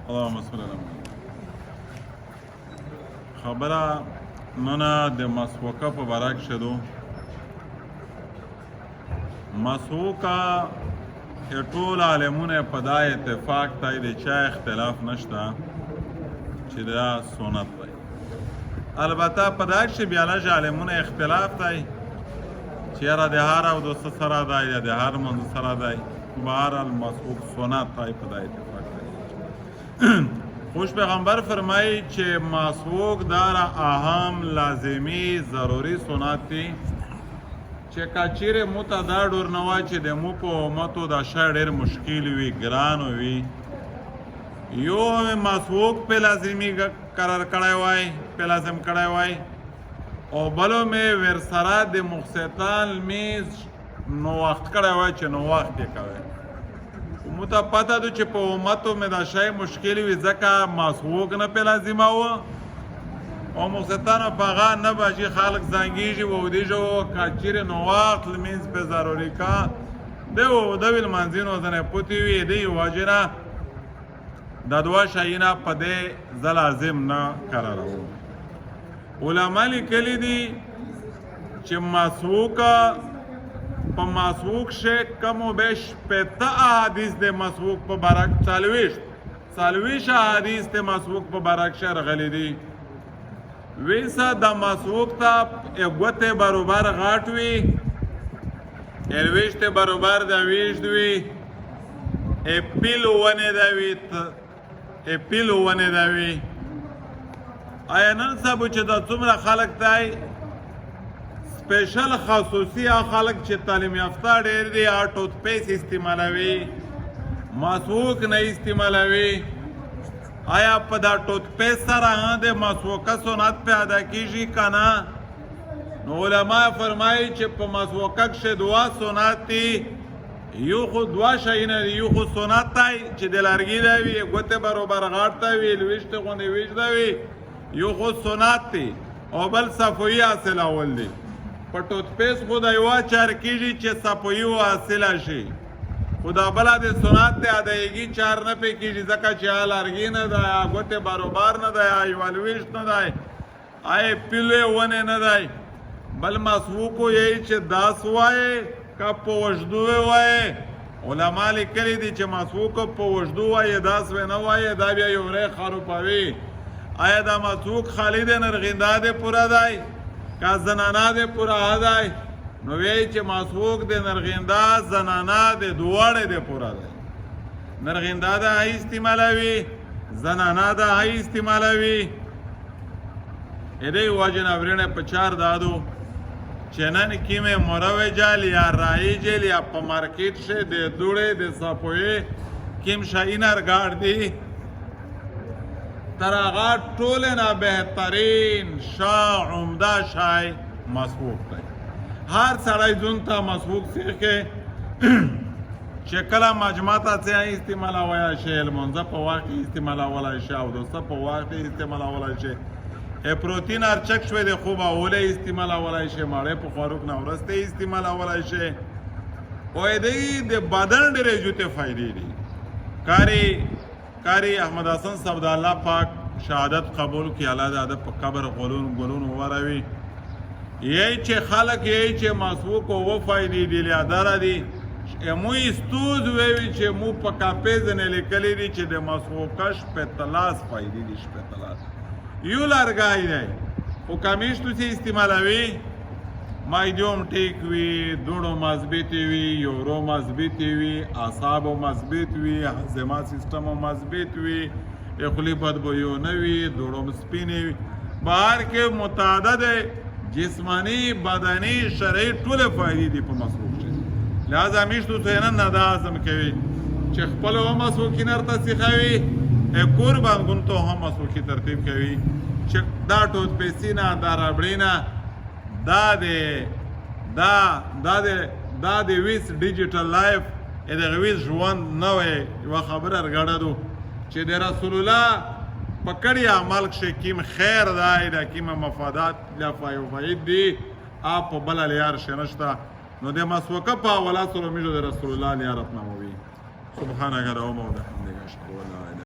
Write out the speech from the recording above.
اللهم صل على محمد. خبره نن د مسوکه په باره کې شدو. مسوکه ټول عالمونه په دا اتفاق دی د چا اختلاف نشته چې دا سنت دی. البته په دا کې بیا لږ عالمونه اختلاف دی چې یاره د هر اودس سره دی یا د هر منځ سره دی. بهرحال مسوک سنت دی، په دا اتفاق دی. خوش پیغمبر فرمایی چې مسوک دار اهم لازمی ضروری سنت دی چې کچیرې مو ته دا ډور نه وای چې د مو په امتو دا شی ډېر مشکل وي، ګران وي. یو مسوک په لازمي قرار کړی وای، په لازم کړی وای، او بلو مې ورسره د مخصتان میز نو وخت کړی وای چې نو وخت یې کوي. مو ته پته ده چې په امتو مې دا شی مشکل وي ځکه مسوک نه په لازمه و او مخصتانو په هغه نه باشي خلق زنګېږي و اودېږي و که چیرې نو وخت لمینځ په ضروري کا دی و د وي لمانځي نو ځنې پوتې وي د یې وجې نه دا دوه شیونه په دې زه لازم نه قراروم. علما لیکلي دي چې مسوکه په مسوک شی کم و بیش 50 احادیث د مسوک په باره کې 40 احادیث د مسوک په باره کې راغلي دي. ویسا د مسوک ته ګوتې برابر غاټ وي، ویشتې برابر د ویشت وي، اپیل ونې د وي، اپیل ونې د وي. آیا نن سبا چې دا څومره خلک دی سپیشل خصوصي خلک چې تعلیم یافته ډېر دي ټوت پیس استعمالوي، مسوک نه استعمالوي. آیا په دا ټوت پیس سره د مسوکه سنت په ادا کیږي که نه؟ نو علما فرمایي چې په مسوکه کښې دوه سنت دي. یو خو دوه شیونه دي، یو خو سنت دی چې د لرګي دی وي، ګوتې برابر غاټ ته وي، لویشتې غوندې ویشت دی وي، یو خو سنت دی. او بل صفوي حاصلول دی. په ټوت پیس خو د یوه چار کیږي چې صفوي حاصله شي، خو دا بله د سنت د ادایګي چار نه پې کېږي ځکه چې یا لرګي نه دی، یا ګوتې برابر نه دی، یا یوه لویشت نه دی، یا پیلې ونې نه دی. بل مسوکو یې چې داس وایې که په وژدو وایې. علما لیکلي دي چې مسوکو په وژدو وایې داس وی نه وایې دا بیا یو ری خروپوي. آیا دا مسوک خالی د نرغنده د پوره دی که زنانه د پوره دی؟ نو وایي چې مسوک د نرغنده زنانه د دواړې د پوره دی. نرغنده د هی استعمالوي، زنانه د هی استعمالوي. دې وجې نه ورېنې په چار دادو چې نن کیمې مروجل یا رایجل یا په مارکیټ شي د دوړې د صفوي کیم شاینر ګاډ دی تر هغه ټولې نه بهترین عمده شی مسوک دی. هر سړی ځون ته مسوک سیخې چې کله مجمع ته څه استعمالولی شي، لمونځه په وخت کې استعمالولی شي، اودسه په وخت کې استعمالولی شي، پروتین ارچک شوی دی خوب اولی استعمالولی شي، ماړی په خوراک نه وروسته استعمالولی شي. او دې د بدن ډېرې جوتې فایدې دي. کاری احمد حسن صاحب د الله پاک شهادت قبول کړي، الله د په قبر ګلونو وروي. یی چې خلک یی چې مسوک او فایدې دي لیاداره دي مو استود وی چې مو په کاپې ځنې لیکلي دي چې د مسوکش په تلاس فایدې دي. شپه تلاس یو لرګی دی خو کمیشتو چې استعمالوي مایدیوم ټیک وي، دوړو مضبوطې وي، یورو مضبوطې وي، اعصابو مضبوط وي، هاضمه سیستم مضبوط وي، خولې بدبویو نه وي، دوړو سپینې وي. بهر کې متعدد جسمانی بدني شرعي ټولې فایدې دي په مسوک کې. لہذا میشتو ته نن نه دا عزم کوي چې خپل هم مسوکي نرته سیخوي، کور باندې ته هم مسوکي ترتیب کوي چې دا ټوت پیسې نه، دا ربړې نه، دا د ویس ډیجیټل لایف د ویس ژوند نوې یوه خبره رګړه دو چې د رسول الله په کړي عمل کښې کیم خیر دی، د کیمه مفادات یا فاید دي په بله لیار شی نشته. نو د مسوکه په حواله سره موږ د رسول الله لیارت ناموي. سبحانك اللهم وبحمدك اشهد ان لا اله